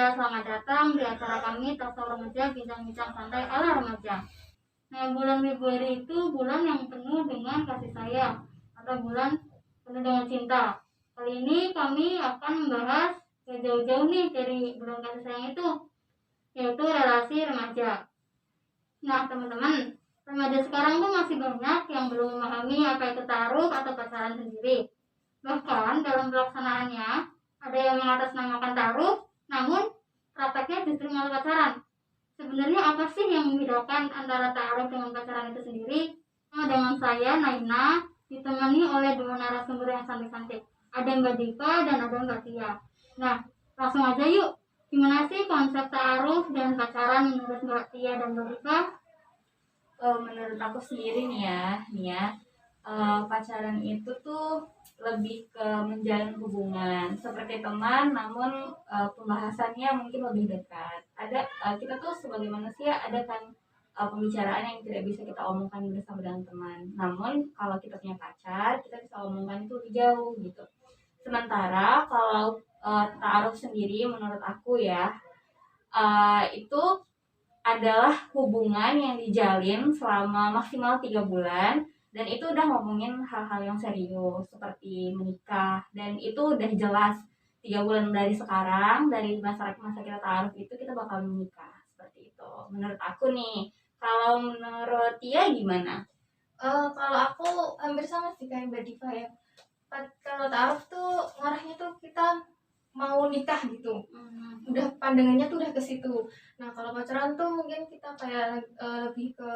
remaja, selamat datang di acara kami Talkshow Remaja Bincang-bincang santai ala remaja. Nah, bulan Februari itu bulan yang penuh dengan kasih sayang atau bulan penuh dengan cinta. Kali ini kami akan membahas jauh-jauh nih dari bulan kasih sayang itu, yaitu relasi remaja. Nah, teman-teman, remaja sekarang tuh masih banyak yang belum memahami apa itu taruh atau pacaran sendiri. Bahkan dalam pelaksanaannya ada yang mengatasnamakan taruh, namun prakteknya justru malah pacaran. Sebenarnya apa sih yang membedakan antara taruh dengan pacaran itu sendiri? Nah, dengan saya Naina ditemani oleh dua narasumber yang cantik-cantik. Ada Mbak Diva dan ada Mbak Tia. Nah, langsung aja yuk. Gimana sih konsep taruh dan pacaran menurut Mbak Tia dan Mbak Diva? Menurut aku sendiri pacaran itu tuh lebih ke menjalin hubungan seperti teman, namun pembahasannya mungkin lebih dekat. Kita tuh sebagai manusia ada kan pembicaraan yang tidak bisa kita omongkan bersama dengan teman. Namun kalau kita punya pacar, kita bisa omongkan itu lebih jauh gitu. Sementara kalau taaruf sendiri menurut aku ya, itu adalah hubungan yang dijalin selama maksimal 3 bulan, dan itu udah ngomongin hal-hal yang serius seperti menikah, dan itu udah jelas 3 bulan dari sekarang, dari masa kita taruh itu kita bakal menikah seperti itu menurut aku nih. Kalau menurut Tia gimana? Kalau aku hampir sama sih kayak Mbak Diva ya. Kalau taruh tuh ngarahnya tuh kita mau nikah gitu. Udah pandangannya tuh udah ke situ. Nah, kalau pacaran tuh mungkin kita kayak lebih ke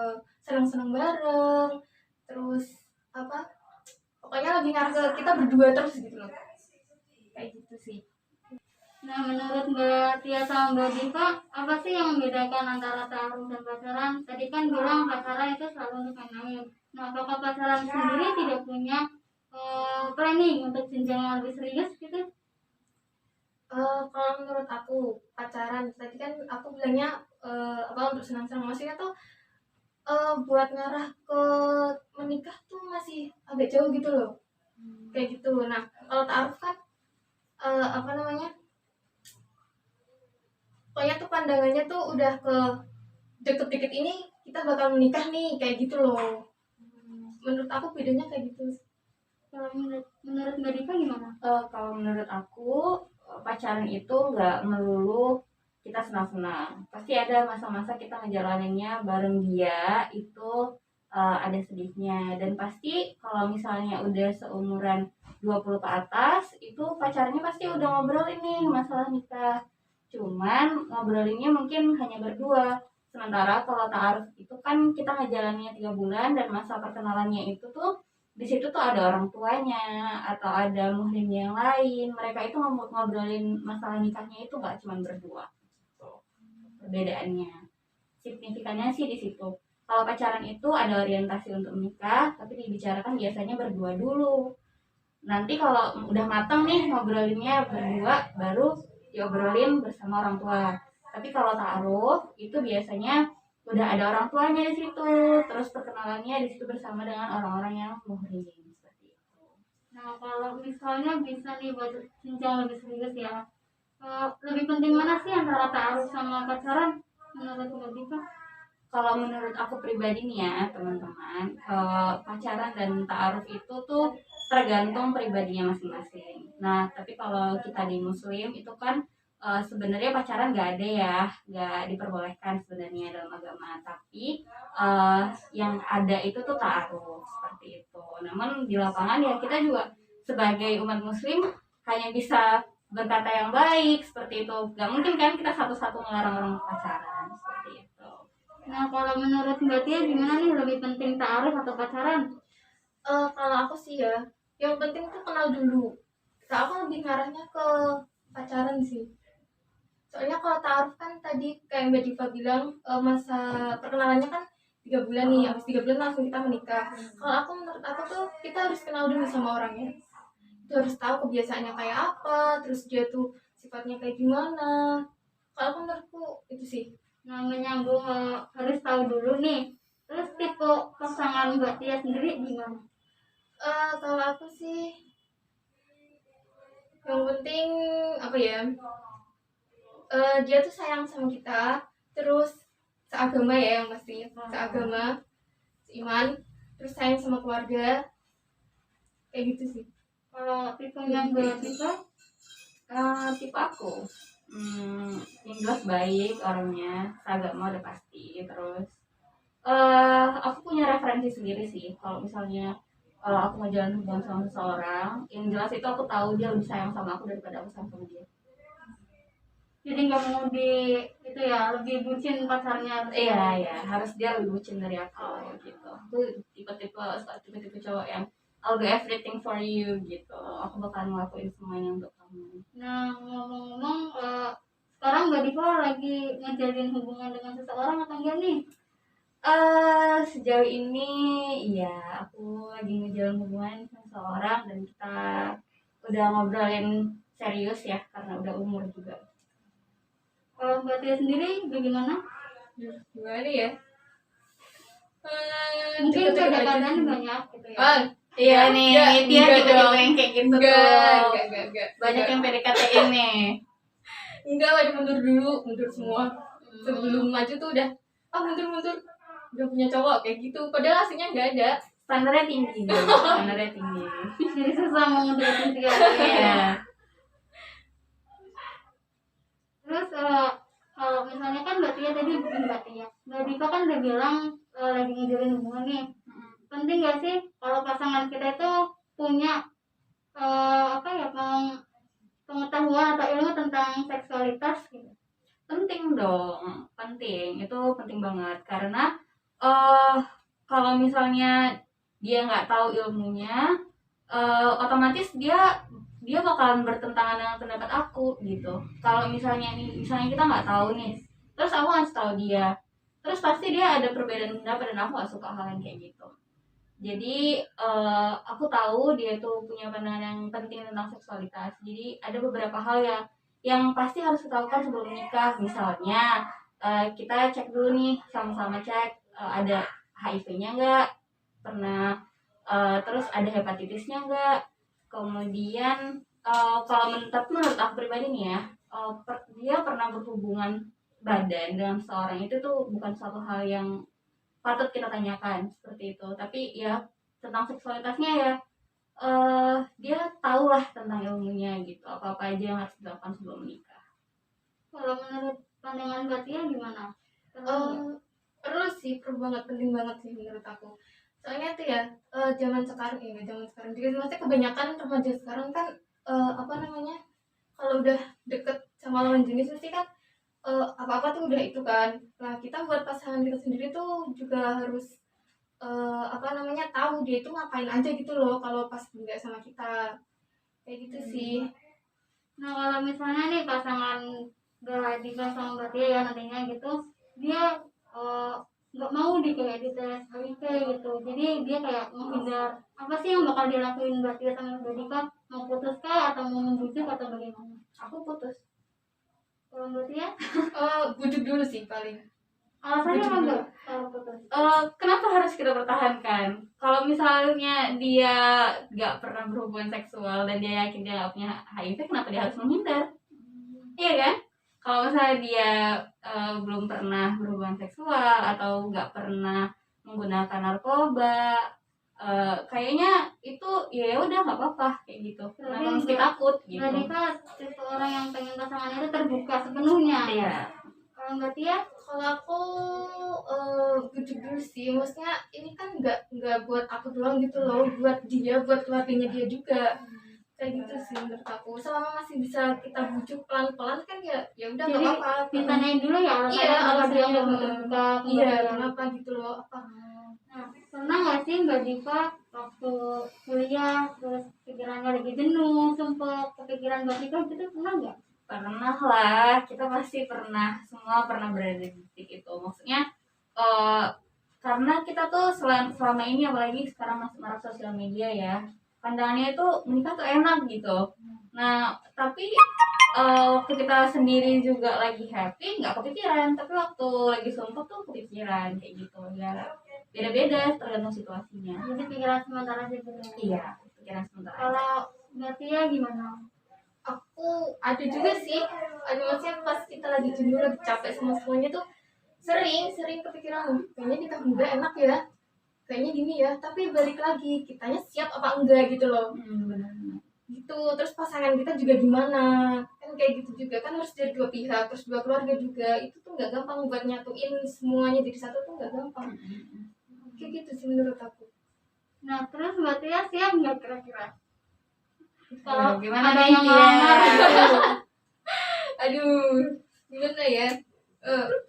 senang-senang bareng. Terus apa? Pokoknya lebih ngarah ke kita berdua terus gitu loh. Kayak gitu sih. Nah, menurut Mbak Tia sama Mbak Diva, apa sih yang membedakan antara taruh dan pacaran? Tadi kan bilang pacaran itu selalu untuk main-main. Nah, apakah pacaran sendiri tidak punya planning untuk jenjang yang lebih serius gitu? Kalau menurut aku pacaran tadi kan aku bilangnya apa untuk senang-senang, maksudnya tuh buat ngarah ke menikah tuh masih agak jauh gitu loh. Kayak gitu. Nah, kalau taaruf kan apa namanya, pokoknya tuh pandangannya tuh udah ke deket-deket ini kita bakal menikah nih, kayak gitu loh. Menurut aku bedanya kayak gitu. Kalau menurut Mbak Diva gimana? Kalau menurut aku pacaran itu nggak melulu kita senang-senang. Pasti ada masa-masa kita ngejalaninnya bareng dia itu ada sedihnya. Dan pasti kalau misalnya udah seumuran 20 ke atas, itu pacarnya pasti udah ngobrolin nih masalah nikah. Cuman ngobrolinnya mungkin hanya berdua. Sementara kalau ta'aruf itu kan kita ngejalaninnya 3 bulan, dan masa perkenalannya itu tuh di situ tuh ada orang tuanya atau ada muhrimnya yang lain. Mereka itu ngobrolin masalah nikahnya itu nggak cuma berdua. Tuh, perbedaannya. Signifikannya sih di situ. Kalau pacaran itu ada orientasi untuk menikah, tapi dibicarakan biasanya berdua dulu. Nanti kalau udah matang nih ngobrolinnya berdua, baru diobrolin bersama orang tua. Tapi kalau ta'aruf itu biasanya udah ada orang tuanya di situ, terus perkenalannya di situ bersama dengan orang-orang yang muhrim seperti itu. Nah, kalau misalnya bisa nih buat jenjang lebih serius ya, lebih penting mana sih antara taruh sama pacaran menurut Mbak Diva? Kalau menurut aku pribadi nih ya teman-teman, pacaran dan ta'aruf itu tuh tergantung pribadinya masing-masing. Nah, tapi kalau kita di Muslim itu kan sebenarnya pacaran nggak ada ya, nggak diperbolehkan sebenarnya dalam agama. Tapi yang ada itu tuh ta'aruf seperti itu. Namun di lapangan ya kita juga sebagai umat Muslim hanya bisa berkata yang baik seperti itu. Gak mungkin kan kita satu-satu melarang orang pacaran seperti itu. Nah, kalau menurut Mbak Tia gimana nih, lebih penting ta'aruf atau pacaran? Kalau aku sih ya, yang penting tuh kenal dulu. Aku lebih ngarahnya ke pacaran sih. Soalnya kalau taaruf kan tadi kayak Mbak Diva bilang masa perkenalannya kan 3 bulan nih, habis 3 bulan langsung kita menikah. Kalau aku, menurut aku tuh kita harus kenal dulu sama orangnya. Kita harus tahu kebiasaannya kayak apa, terus dia tuh sifatnya kayak gimana. Kalau aku, menurutku itu sih. Nah, menyambung harus tahu dulu nih. Terus tipe pasangan Mbak Tia sendiri gimana? Kalau aku sih yang penting apa ya, dia tuh sayang sama kita, terus seagama ya yang pasti, seagama, seiman, terus sayang sama keluarga, kayak gitu sih. Kalau tipe yang Mbak Tika, Tipe aku yang jelas baik orangnya, seagama udah pasti. Terus aku punya referensi sendiri sih. Kalau misalnya aku mau jalan hubungan sama seseorang, yang jelas itu aku tahu dia lebih sayang sama aku daripada aku sayang sama dia. jadi nggak mau di itu ya, lebih bucin pacarnya. Iya, harus dia lebih bucin dari aku gitu. Itu tipe-tipe cowok yang I'll do everything for you gitu. Aku bakal ngelakuin semuanya untuk kamu. Nah, ngomong-ngomong, sekarang Mbak Diva lagi ngejalin hubungan dengan seseorang atau enggak nih? Sejauh ini ya aku lagi ngejalan hubungan sama seseorang dan kita udah ngobrolin serius ya karena udah umur juga. Kalau Mbak Tia sendiri bagaimana? Gimana ya? Mungkin Deket-deket aja kedekatan sih. banyak gitu ya. Iya nih, dia enggak tipe-tipe dong. yang kayak gitu Enggak, tuh. enggak. Banyak yang PDKT ini. Enggak, wajib mundur dulu, mundur semua. Sebelum maju tuh udah, mundur. Udah punya cowok kayak gitu. Padahal aslinya enggak ada. Standarnya tinggi. Standarnya tinggi. Jadi susah mau ngedeketin tiga Iya. Terus kalau misalnya kan Mbak Tia tadi bukan Mbak Tia, Mbak Diva kan udah bilang lagi ngejalin hubungan nih. Penting gak sih kalau pasangan kita itu punya pengetahuan atau ilmu tentang seksualitas gitu? Penting dong, penting. Itu penting banget karena eh kalau misalnya dia nggak tahu ilmunya, otomatis dia bakalan bertentangan dengan pendapat aku gitu. Kalau misalnya kita nggak tahu nih, terus aku ngasih tahu dia, terus pasti dia ada perbedaan pendapat dan aku nggak suka hal yang kayak gitu. Jadi aku tahu dia tuh punya pandangan yang penting tentang seksualitas. Jadi ada beberapa hal yang pasti harus kita lakukan sebelum menikah. Misalnya kita cek dulu nih, sama-sama cek ada HIV-nya nggak, pernah terus ada hepatitisnya nggak. Kemudian tapi menurut aku pribadi nih ya, dia pernah berhubungan badan dengan seseorang itu tuh bukan suatu hal yang patut kita tanyakan seperti itu. Tapi ya tentang seksualitasnya ya dia tahulah tentang ilmunya gitu, apa aja yang harus dilakukan sebelum menikah. Kalau menurut pandangan Mbak Tia gimana? Perlu banget, penting banget sih menurut aku. Soalnya tuh ya, zaman sekarang juga maksudnya kebanyakan remaja sekarang kan kalau udah deket sama lawan jenis pasti kan apa-apa tuh udah itu kan. Nah, kita buat pasangan kita sendiri tuh juga harus tahu dia itu ngapain aja gitu loh kalau pas nggak sama kita, kayak gitu sih. Nah, kalau misalnya nih pasangan Mbak Diva sama Mbak Tia ya nantinya gitu, dia nggak mau kayak dites HIV gitu, jadi dia kayak menghindar. Apa sih yang bakal dilakuin Mbak Tia sama Mbak Diva? Mau putus kah atau mau membujuk atau bagaimana? Aku putus. Kalau Mbak Tia? Bujuk dulu sih paling. Alasannya apa Mbak kalau putus? Kenapa harus kita pertahankan? Kalau misalnya dia nggak pernah berhubungan seksual dan dia yakin dia nggak punya HIV, kenapa dia harus menghindar? Iya kan? Kalau misalnya dia belum pernah berhubungan seksual atau nggak pernah menggunakan narkoba, kayaknya itu ya udah nggak apa-apa kayak gitu. Kenapa mesti takut gitu? Jadi kan tipe orang yang pengen pasangannya itu terbuka sepenuhnya. Iya. Kalau Mbak Tia? Kalau aku bujuk dulu sih, maksudnya ini kan nggak buat aku doang gitu loh, buat dia, buat keluarganya dia juga, kayak gitu sih menurut aku. Selama masih bisa kita bujuk pelan-pelan kan ya udah nggak apa-apa. Ditanyain dulu ya alasannya dia mau terbuka. Iya, kenapa gitu loh apa. Nah, pernah nggak sih Mbak Diva waktu kuliah terus pikirannya lagi jenuh, sempet kepikiran Mbak Diva gitu, pernah nggak? Pernah lah, kita pasti pernah, semua pernah berada di titik itu. Maksudnya karena kita tuh selama ini, apalagi sekarang masih marak sosial media ya, pandangannya itu menikah tuh enak gitu. Nah tapi waktu kita sendiri juga lagi happy nggak kepikiran, tapi waktu lagi sumpah tuh kepikiran kayak gitu ya. Beda-beda tergantung situasinya. Jadi pikiran sementara aja dulu. Iya, pikiran sementara. Kalau Mbak Tia gimana? aku ada juga sih, ada maksudnya pas kita lagi jenuh lagi capek sama semuanya tuh sering kepikiran kayaknya nikah muda enak ya, kayaknya gini ya, tapi balik lagi kitanya siap apa enggak gitu loh. Benar. Gitu, terus pasangan kita juga gimana, kan kayak gitu juga kan, harus dari dua pihak, terus dua keluarga juga, itu tuh nggak gampang buat nyatuin semuanya jadi satu tuh nggak gampang. Kayak gitu sih menurut aku. Nah, terus berarti ya siap nggak kira-kira? Ya, Kalau gimana ada nih yang dia? ngelamar, Aduh, gimana ya.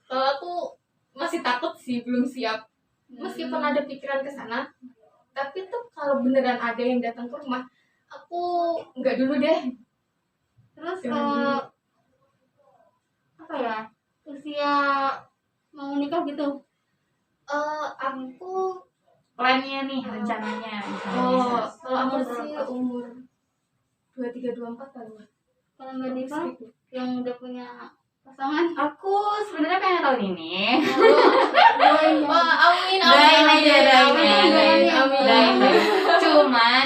Kalau aku masih takut sih, belum siap, meskipun ada pikiran ke sana, tapi tuh kalau beneran ada yang datang ke rumah, aku nggak dulu deh. terus Jangan dulu. apa ya, usia mau nikah gitu? Aku Plannya nih, rencananya. kalau aku sih umur 23-24 kali ya. Kalau Mbak Diva yang udah punya pasangan, Aku sebenarnya pengen tahun ini. doain ya. Amin, Doain aja, doain. amin.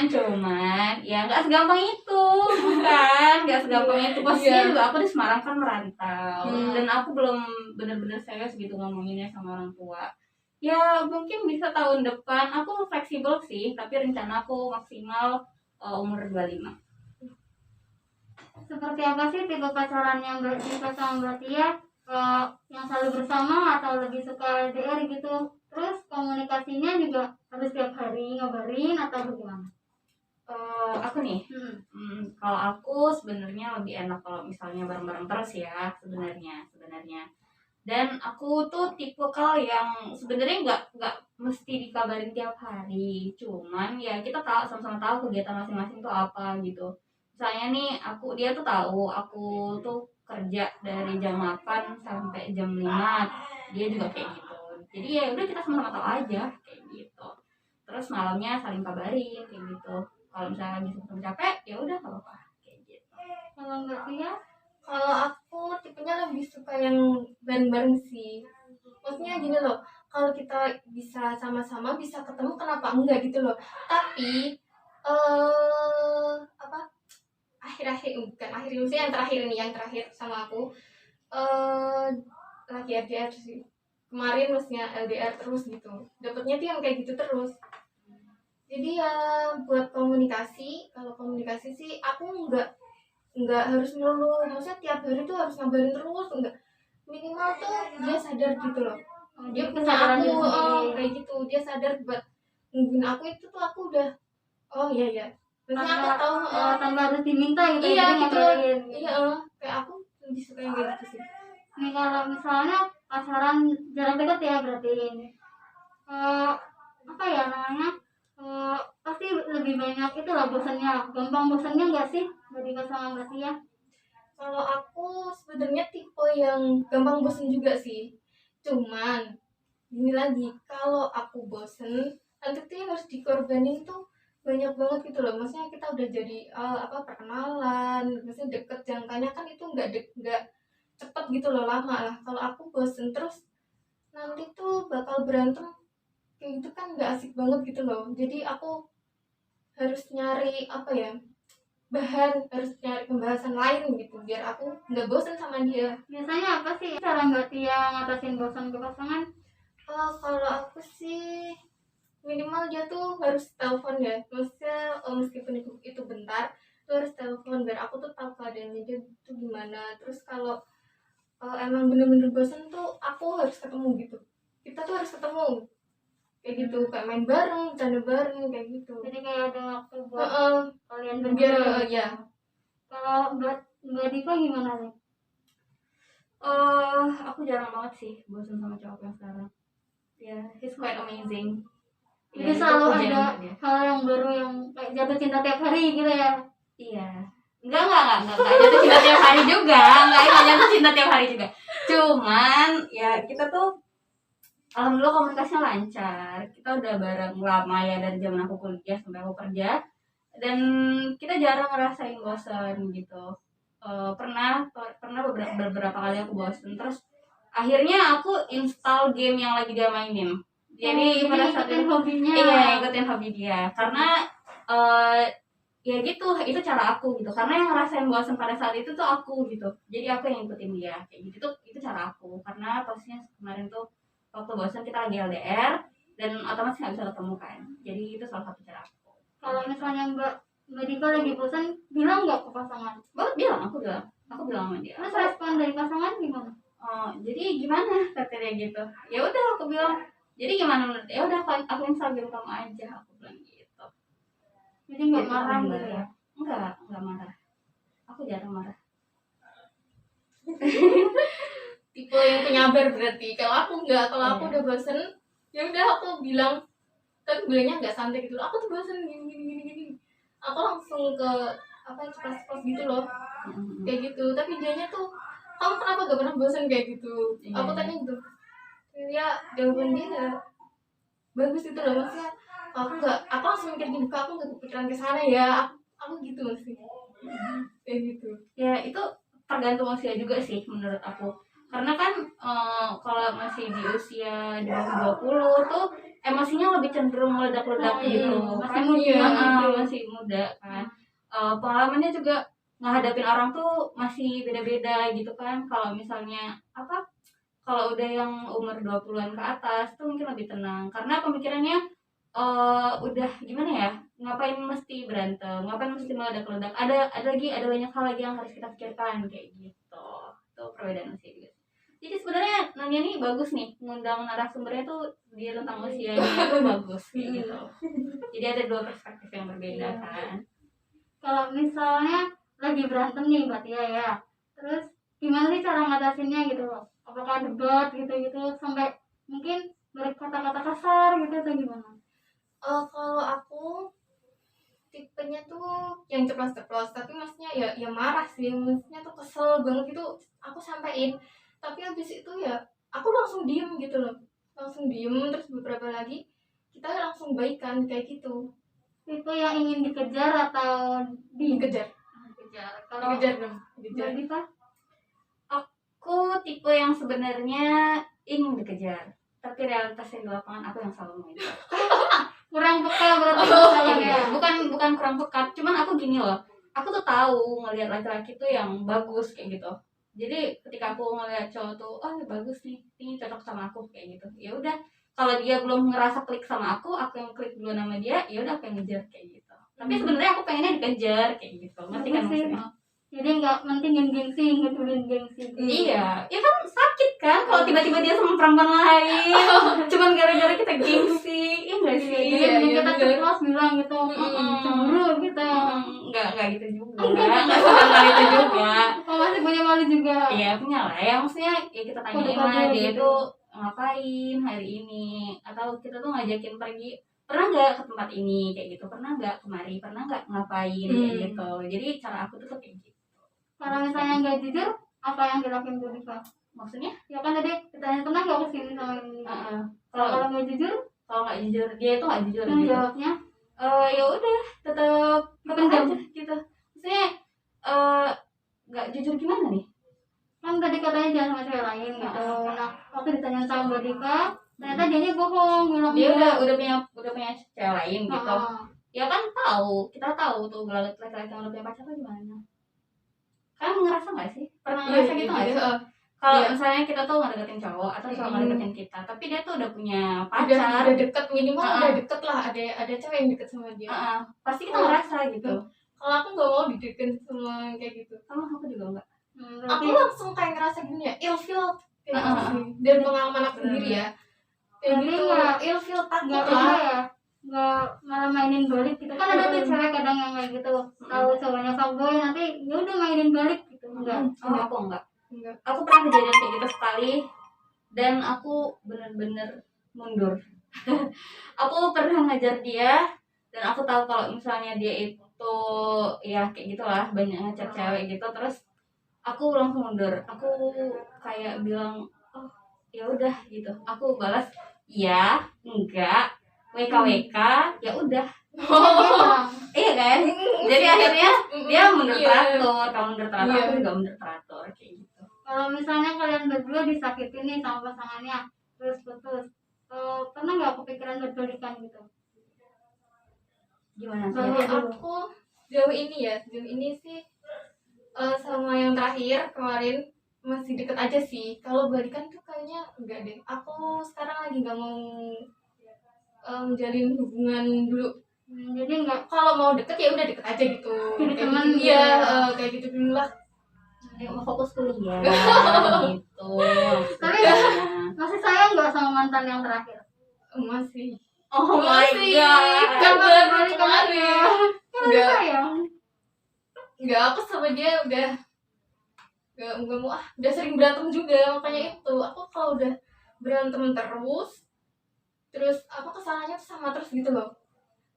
Cuman, ya nggak segampang itu, kan? Nggak segampang itu. Posisinya Iya. juga aku di Semarang kan merantau, Hmm. dan aku belum benar-benar serius gitu ngomonginnya sama orang tua. Ya mungkin bisa tahun depan. Aku fleksibel sih, tapi rencana aku maksimal umur 25. Seperti apa sih tipe pacaran yang Mbak Diva sama Mbak Tia? Yang selalu bersama atau lebih suka LDR gitu? Terus komunikasinya juga harus tiap hari ngabarin atau bagaimana? Aku nih, kalau aku sebenarnya lebih enak kalau misalnya bareng-bareng terus ya, sebenarnya. Dan aku tuh tipe yang sebenarnya nggak mesti dikabarin tiap hari, cuman ya kita tahu, sama-sama tahu kegiatan masing-masing tuh apa gitu. Misalnya nih, dia tuh tahu aku tuh kerja dari jam 8 sampai jam 5, dia juga kayak gitu. Jadi ya udah, kita sama-sama tahu aja kayak gitu. Terus malamnya saling kabarin kayak gitu. Kalau misalnya lagi sama capek, ya udah nggak apa-apa kayak gitu. Kalau Mbak Tia, Kalau aku tipenya lebih suka yang bareng-bareng sih. Maksudnya gini loh, kalau kita bisa sama-sama bisa ketemu, kenapa enggak gitu loh. Tapi apa, akhir-akhir, bukan akhir ini, maksudnya yang terakhir sama aku lagi LDR sih. Kemarin maksudnya LDR terus gitu. Dapatnya tuh yang kayak gitu terus. Jadi ya buat komunikasi, kalau komunikasi sih aku nggak harus melulu, maksudnya tiap hari tuh harus ngabarin terus, enggak, minimal tuh dia sadar gitu loh, dia punya kesadaran aku, diri sendiri. kayak gitu, dia sadar buat nungguin aku, itu tuh aku udah, oh iya ya, maksudnya aku tahu, tanpa harus diminta gitu. iya jadi gitu, ngabarin. iya, kayak aku lebih suka yang kayak gitu sih. Nih kalau misalnya pacaran jarak dekat ya berarti ini. Apa ya namanya? Pasti lebih banyak itu lah bosannya. Gampang bosannya nggak sih Mbak Diva sama Mbak Tia? Kalau aku sebenarnya tipe yang gampang bosen juga sih, cuman ini lagi, kalau aku bosen nanti tuh yang harus dikorbanin tuh banyak banget gitu loh, maksudnya kita udah jadi perkenalan, maksudnya deket, jangkanya kan itu nggak cepet gitu loh, lama lah. Kalau aku bosen terus nanti tuh bakal berantem kayak gitu kan nggak asik banget gitu loh. Jadi aku harus nyari apa ya, harus nyari pembahasan lain gitu biar aku nggak bosen sama dia. Biasanya apa sih cara Mbak Tia ngatasin bosan ke pasangan? Kalau aku sih minimal dia tuh harus telepon ya, maksudnya meskipun itu bentar, tuh harus telepon biar aku tuh tahu keadaannya dia tuh gimana. Terus kalau emang bener-bener bosan tuh aku harus ketemu gitu, kita tuh harus ketemu kayak gitu, kayak main bareng, bercanda bareng kayak gitu. Jadi kayak ada waktu buat kalian biar berdua. ya. Kalau Mbak Diva gimana nih? Aku jarang banget sih bosan sama cowok yang sekarang. Ya, he's quite amazing. Jadi Ya, selalu itu pujian ada buat dia. hal yang baru yang kayak jatuh cinta tiap hari gitu ya? Iya. Enggak jatuh cinta tiap hari juga. Enggak jatuh cinta tiap hari juga. Cuman ya kita tuh alhamdulillah komunikasinya lancar. Kita udah bareng lama ya, dari zaman aku kuliah sampai aku kerja. Dan kita jarang ngerasain bosan gitu. Pernah beberapa kali aku bosan, terus akhirnya aku install game yang lagi dia mainin. Jadi pada saat ikutin itu hobinya. iya, ikutin hobi dia, karena ya gitu, itu cara aku gitu, karena yang ngerasain bosan pada saat itu tuh aku gitu, jadi aku yang ngikutin dia kayak gitu tuh, itu cara aku. Karena posisinya kemarin tuh waktu bosan kita lagi LDR dan otomatis nggak bisa ketemu kan, jadi itu salah satu cara aku. Kalau misalnya Mbak Dika lagi bosan, bilang nggak ke pasangan? Banget bilang, aku bilang sama dia. Terus respon dari pasangan gimana? Oh, jadi gimana kata dia gitu, ya udah aku bilang, jadi gimana menurut, ya udah aku Instagram kamu aja, aku bilang gitu. Jadi nggak Jadi marah kita gitu ya? enggak marah, aku jarang marah. Tipe yang penyabar berarti. Kalau aku enggak, kalau aku Iya. udah bosen ya udah aku bilang, kan bilangnya nggak santai gitu loh, aku tuh bosen gini gini gini gini, aku langsung ke apa, ceplos gitu loh, kayak gitu. Tapi dianya tuh, kamu kenapa gak pernah bosan kayak gitu? Iya. Aku tanya gitu, ya jawaban dia ya bagus itu loh, maksudnya aku langsung mikir gini, kok aku nggak kepikiran ke sana ya, aku gitu maksudnya, kayak gitu. Ya itu tergantung usia juga sih menurut aku, karena kan kalau masih di usia di bawah 20 tuh emosinya lebih cenderung meledak-ledak gitu, masih kan muda gitu. masih muda kan. Pengalamannya juga ngehadapin orang tuh masih beda-beda gitu kan. Kalau misalnya apa, kalau udah yang umur 20-an ke atas tuh mungkin lebih tenang, karena pemikirannya udah gimana ya, ngapain mesti berantem, ngapain mesti meledak-ledak, ada banyak hal lagi yang harus kita pikirkan kayak gitu. Itu perbedaan usia juga. Jadi sebenarnya nanya nih bagus nih, ngundang narasumbernya tuh dia tentang usianya itu bagus kayak gitu. Jadi ada dua perspektif yang berbeda kan. Kalau misalnya lagi berantem nih Mbak Tia ya, terus gimana sih cara ngatasinnya gitu loh? Apakah debat gitu-gitu sampai mungkin berkata-kata kasar gitu atau gimana? Kalau aku tipenya tuh yang ceplos-ceplos, tapi maksudnya ya marah sih, maksudnya tuh kesel banget gitu aku sampein. Tapi habis itu ya aku langsung diem gitu loh, langsung diem, terus beberapa lagi kita langsung baikan kayak gitu. Tipe yang ingin dikejar atau Dikejar, dikejar? Kalau dikejar dong, dikejar. Mbak Dika? Aku tipe yang sebenarnya ingin dikejar, tapi realitasnya di lapangan aku yang selalu mengejar. Kurang peka berarti Oh, masalahnya. iya. bukan kurang pekat, cuman aku gini loh, aku tuh tahu ngelihat laki-laki tuh yang bagus kayak gitu. Jadi ketika aku ngelihat cowok tuh, oh bagus nih, ini cocok sama aku kayak gitu, ya udah, kalau dia belum ngerasa klik sama aku yang klik duluan sama dia, ya udah aku yang ngejar kayak gitu. Tapi sebenarnya aku pengennya dikejar kayak gitu, ngerti kan Bagus sih. maksudnya? Jadi nggak mentingin gengsi, ngedulin gengsi. Iya, ya kan sakit kan kalau tiba-tiba dia sama perempuan lain, cuman gara-gara kita gengsi, iya nggak sih? Jadi Iya, mending iya, kita bener. ceplos bilang gitu, cemburu gitu. Nggak gitu juga, nggak sebangga itu juga. Oh masih punya malu juga. Iya punya lah ya, maksudnya ya kita tanyain Kode-kode lah dia gitu. tuh ngapain hari ini, atau kita tuh ngajakin pergi, pernah nggak ke tempat ini kayak gitu, pernah nggak kemari, pernah nggak ngapain kayak gitu. Jadi cara aku tuh kayak gitu. Kalau misalnya nggak jujur, apa yang dilakuin Bu Dika? Maksudnya Ya kan tadi ditanya pernah nggak kesini sama ini. Kalau kalau nggak jujur, nggak jujur, dia tuh nggak jujur yang gitu. jawabnya Ya udah tetap Pendam. aja gitu. Maksudnya nggak jujur gimana nih? kan tadi katanya jangan sama cewek lain gitu. Nah waktu ditanya sama Bu Dika, ternyata dia bohong bilang Dia enggak. udah punya cewek lain gitu. Ya kan kita tahu tuh laki-laki yang udah punya pacar tuh gimana. Kan ngerasa nggak sih? Pernah ngerasa gitu nggak sih? Kalau misalnya kita tuh ngedeketin cowok atau cowok ngedeketin kita, tapi dia tuh udah punya pacar, udah deket, minimal udah deket lah, ada cewek yang deket sama dia. pasti kita ngerasa gitu. Kalau aku nggak mau dideketin sama kayak gitu, Sama aku juga enggak. aku langsung kayak ngerasa gini ya, ilfeel kayak gitu sih, dari pengalaman aku sendiri ya, kayak Berarti gitu, nggak- ilfeel, takut nggak lah. apa ya, nggak malah mainin balik gitu kan. Ada tuh cewek kadang yang kayak gitu, tahu cowoknya fuckboy nanti ya udah mainin balik gitu. Enggak. Aku enggak. Enggak. Aku pernah kejadian kayak gitu sekali dan aku benar-benar mundur. Aku pernah ngajar dia dan aku tahu kalau misalnya dia itu ya kayak gitulah, banyak ngajar cewek gitu, terus aku langsung mundur. Aku kayak bilang, oh ya udah gitu, aku balas iya enggak WKWK ya udah. Iya kan, jadi akhirnya dia mundur teratur, kamu mundur teratur, aku juga mundur teratur kayak gitu. Kalau misalnya kalian berdua disakitin nih sama pasangannya terus putus, pernah nggak kepikiran buat balikan gitu? Gimana sih? Kalau aku sejauh ini sih sama yang terakhir kemarin masih deket aja sih. Kalau balikan tuh kayaknya enggak deh. Aku sekarang lagi nggak mau menjalin hubungan dulu. Jadi nggak Kalau mau deket ya udah deket aja gitu. Jadi Kayak teman gitu. gitu Iya, ya. kayak gitu dulu lah. Ayo mau fokus kuliah gitu. Tapi masih sayang nggak sama mantan yang terakhir? Masih. Oh my Masih. god. Kan Kenapa baru balik kemarin. Kan masih Enggak. sayang. Enggak, aku sama dia udah nggak mau udah sering berantem juga, makanya itu aku kalau udah berantem terus apa kesalahannya tuh sama terus gitu loh,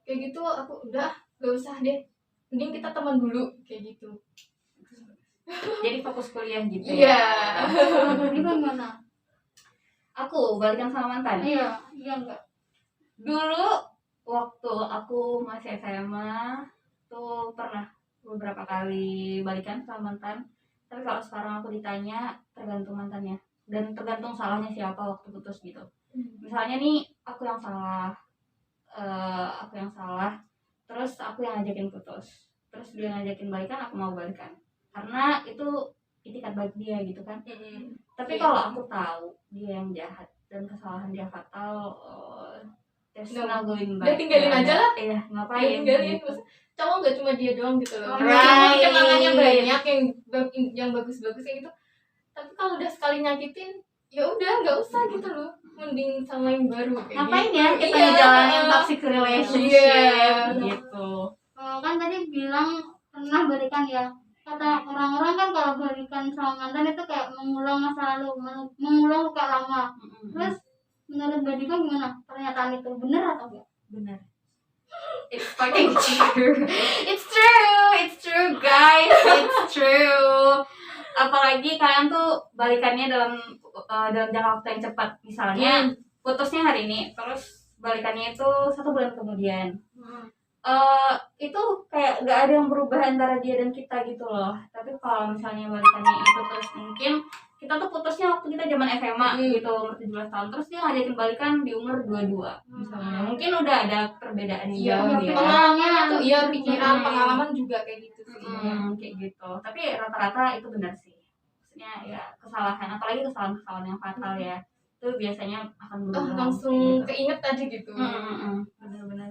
kayak gitu aku udah gak usah deh, mending kita teman dulu kayak gitu. Jadi fokus kuliah gitu Iya. ya. Jadi bagaimana? Aku balikan sama mantan. Iya, iya enggak. Dulu waktu aku masih SMA tuh pernah beberapa kali balikan sama mantan. Tapi kalau sekarang aku ditanya tergantung mantannya dan tergantung salahnya siapa waktu putus gitu. Misalnya nih aku yang salah, terus aku yang ngajakin putus, terus dia ngajakin balikan, aku mau balikan karena itu itikat baik dia gitu kan. Tapi Iya. kalau aku tahu dia yang jahat dan kesalahan dia fatal, there's No. no going Udah back. tinggalin aja lah. Iya, Udah ngapain tinggalin, gitu. maksudnya cowok nggak cuma dia doang gitu loh. Right. Kenangannya banyak yang bagus-bagus kayak gitu, tapi kalau udah sekali nyakitin ya udah nggak usah gitu loh, mending sama yang baru kayak Ngapain gitu. ya kita Iya. ngejalanin toxic relationship Iya. gitu. Kan tadi bilang pernah balikan ya. Kata orang-orang kan kalau balikan sama mantan itu kayak mengulang masa lalu, mengulang luka lama. Terus menurut Mbak Diva gimana pernyataan itu, benar atau enggak? Benar. It's fucking true. It's true guys. It's true. Apalagi kalian tuh balikannya dalam jangka waktu yang cepat. Misalnya putusnya hari ini, terus balikannya itu 1 bulan kemudian. Itu kayak gak ada yang berubah antara dia dan kita gitu loh. Tapi kalau misalnya balikannya itu terus mungkin kita tuh putusnya waktu kita zaman SMA gitu, umur 17 tahun, terus dia ngajakin balikan di umur 22 misalnya. Mungkin udah ada perbedaan yang Iya, jauh ya. pengalaman tuh iya, pikiran pengalaman juga kayak gitu sih. Kayak gitu. Tapi rata-rata itu benar sih. Maksudnya ya kesalahan, apalagi kesalahan-kesalahan yang fatal ya, itu biasanya akan berulang. Langsung gitu. keinget aja gitu. Benar-benar.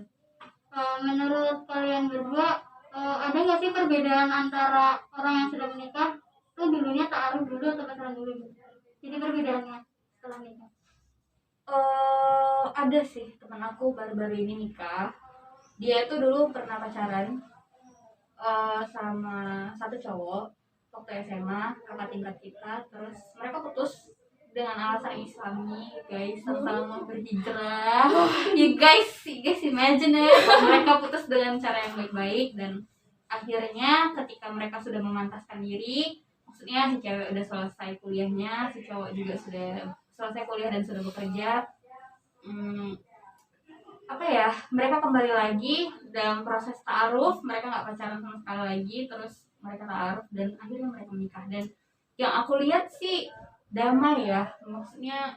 Menurut kalian berdua ada nggak sih perbedaan antara orang yang sudah menikah tuh dulunya ta'aruf dulu atau pacaran dulu gitu? Jadi perbedaannya setelah nikah. Ada sih teman aku baru-baru ini nikah. Dia itu dulu pernah pacaran sama satu cowok waktu SMA, kakak tingkat kita. Terus mereka putus dengan alasan Islami, guys, sama berhijrah. You guys imagine it. Mereka putus dengan cara yang baik-baik dan akhirnya ketika mereka sudah memantaskan diri, maksudnya si cewek udah selesai kuliahnya, si cowok juga sudah selesai kuliah dan sudah bekerja, apa ya, mereka kembali lagi dalam proses ta'aruf. Mereka nggak pacaran sama sekali lagi, terus mereka ta'aruf dan akhirnya mereka menikah. Dan yang aku lihat sih damai ya, maksudnya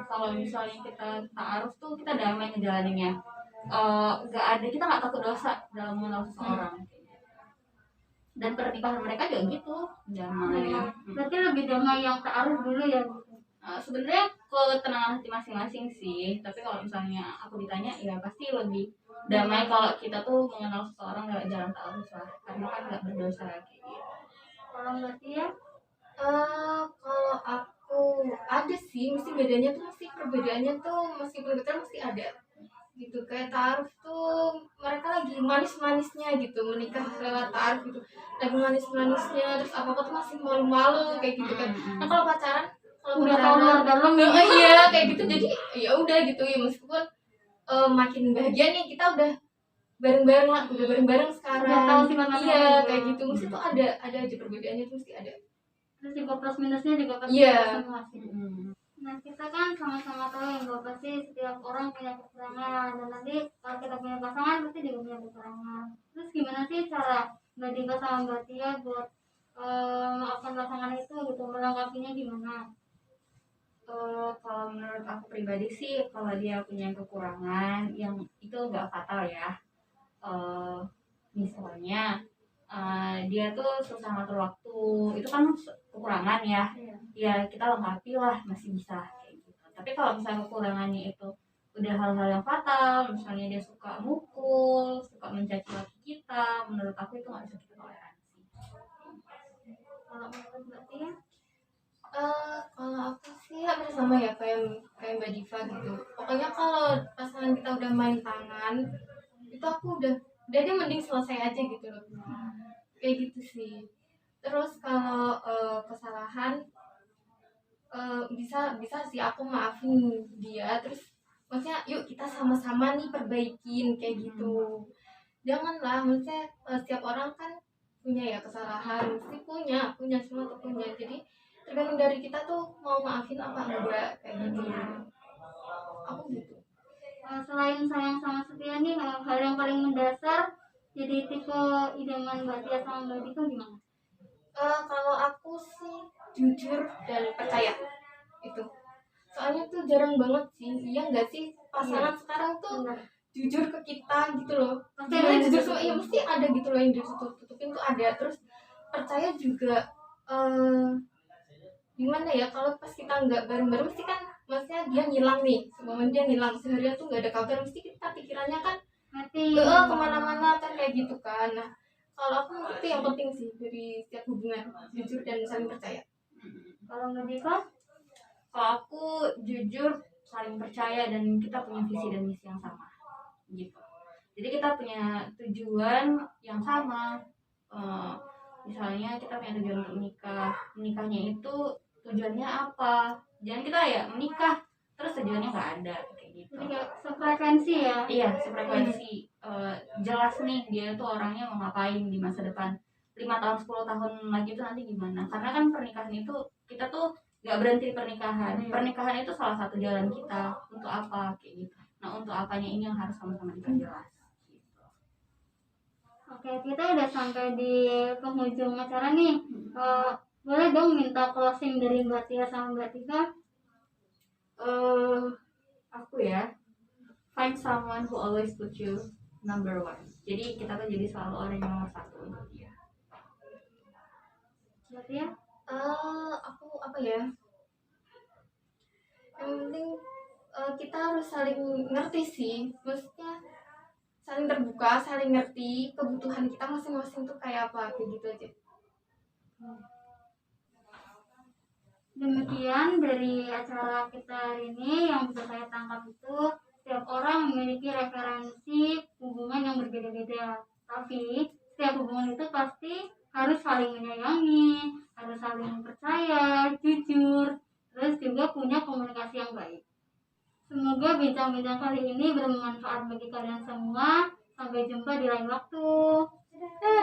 kalau misalnya kita ta'aruf tuh kita damai ngejalaninnya, nggak ada, kita nggak takut dosa dalam mengenal seseorang. Dan pernikahan mereka juga gitu, damai. Berarti lebih damai yang ta'aruf dulu ya gitu. Sebenarnya ketenangan hati masing-masing sih, tapi kalau misalnya aku ditanya ya pasti lebih damai kalau kita tuh mengenal seseorang lewat jalan ta'aruf lah, karena kan nggak berdosa kayak gitu. Kalau nggak ya Kalau aku ada sih, mesti bedanya tuh perbedaannya tuh meskipun betul mesti ada gitu. Kayak ta'aruf tuh mereka lagi manis-manisnya gitu, menikah lewat ta'aruf gitu, lagi manis-manisnya, terus apa-apa tuh masih malu-malu kayak gitu kan. Nah kalau pacaran, kalau udah tahu luar dalam oh, iya kayak gitu, jadi ya udah gitu ya, meskipun makin bahagia nih, kita udah bareng-bareng lah, udah bareng-bareng sekarang. Udah tahu sifat iya kayak gitu, mesti tuh ada aja perbedaannya tuh, mesti ada. Terus juga plus minusnya juga pasti Iya. semua sih. Nah kita kan sama-sama tahu yang bahwa pasti setiap orang punya kekurangan, dan nanti kalau kita punya pasangan pasti juga punya kekurangan. Terus gimana sih cara Mbak Diva sama Mbak Tia buat memaafkan pasangan itu gitu, melengkapinya gimana? Kalau menurut aku pribadi sih, kalau dia punya kekurangan yang itu nggak fatal ya, Misalnya dia tuh susah ngatur waktu, itu kan kekurangan ya. Ya kita lengkapi lah, masih bisa kayak gitu. Tapi kalau misalnya kekurangannya itu udah hal-hal yang fatal, misalnya dia suka mukul, suka mencaci maki kita, menurut aku itu nggak bisa kita toleransi. Kalau menurut Mbak Tia, Kalau aku sih hampir sama ya kayak Mbak Diva gitu. Pokoknya kalau pasangan kita udah main tangan, itu aku udah dia mending selesai aja gitu loh. Kayak gitu sih. Terus kalau kesalahan bisa sih aku maafin dia, terus maksudnya yuk kita sama-sama nih perbaikin kayak gitu. Janganlah, maksudnya setiap orang kan punya ya kesalahan, mesti punya semua tuh punya. Jadi tergantung dari kita tuh mau maafin apa enggak kayak gitu. Aku gitu. selain sayang sama setia nih, hal yang paling mendasar jadi tipe idaman Mbak Tia sama Mbak Dika gimana? Kalau aku sih jujur dan percaya itu. Soalnya tuh jarang banget sih, iya nggak sih pasangan sekarang tuh Benar. jujur ke kita gitu loh. Pasti Jangan ada yang jujur sama, ditutupin. iya mesti ada gitu loh yang ditutupin tuh ada. Terus percaya juga gimana ya, kalau pas kita nggak bareng-bareng mesti kan maksudnya dia ngilang nih, semomen dia ngilang seharian tuh nggak ada kabar, mesti kita pikirannya kan Mati. kemana-mana kan kayak gitu kan. Nah kalau aku menurut itu yang penting sih dari setiap hubungan, jujur dan saling percaya. Kalau Mbak Dika, Kalau aku jujur, saling percaya, dan kita punya visi dan misi yang sama gitu. Jadi kita punya tujuan yang sama. Misalnya kita punya tujuan untuk menikahnya itu tujuannya apa? Jangan kita ya menikah terus tujuannya nggak ada kayak gitu. jadi kayak sefrekuensi ya. Iya, sefrekuensi. Jelas nih dia tuh orangnya mau ngapain di masa depan, 5 tahun 10 tahun lagi itu nanti gimana. Karena kan pernikahan itu kita tuh nggak berhenti di pernikahan. Pernikahan itu salah satu jalan kita untuk apa kayak gitu. Nah, untuk apanya ini yang harus sama-sama diperjelas gitu. Oke, kita udah sampai di penghujung acara nih. Boleh dong minta closing dari Mbak Tia sama Mbak Dika? Aku ya, find someone who always put you number one. Jadi kita tuh jadi selalu orang yang nomor satu untuk dia. Mbak Tia? Aku apa ya, yang penting kita harus saling ngerti sih, maksudnya saling terbuka, saling ngerti kebutuhan kita masing-masing tuh kayak apa, kayak gitu aja. Demikian dari acara kita hari ini, yang bisa saya tangkap itu setiap orang memiliki referensi hubungan yang berbeda-beda. Tapi setiap hubungan itu pasti harus saling menyayangi, harus saling percaya, jujur, terus juga punya komunikasi yang baik. Semoga bincang-bincang kali ini bermanfaat bagi kalian semua. Sampai jumpa di lain waktu. Dadah.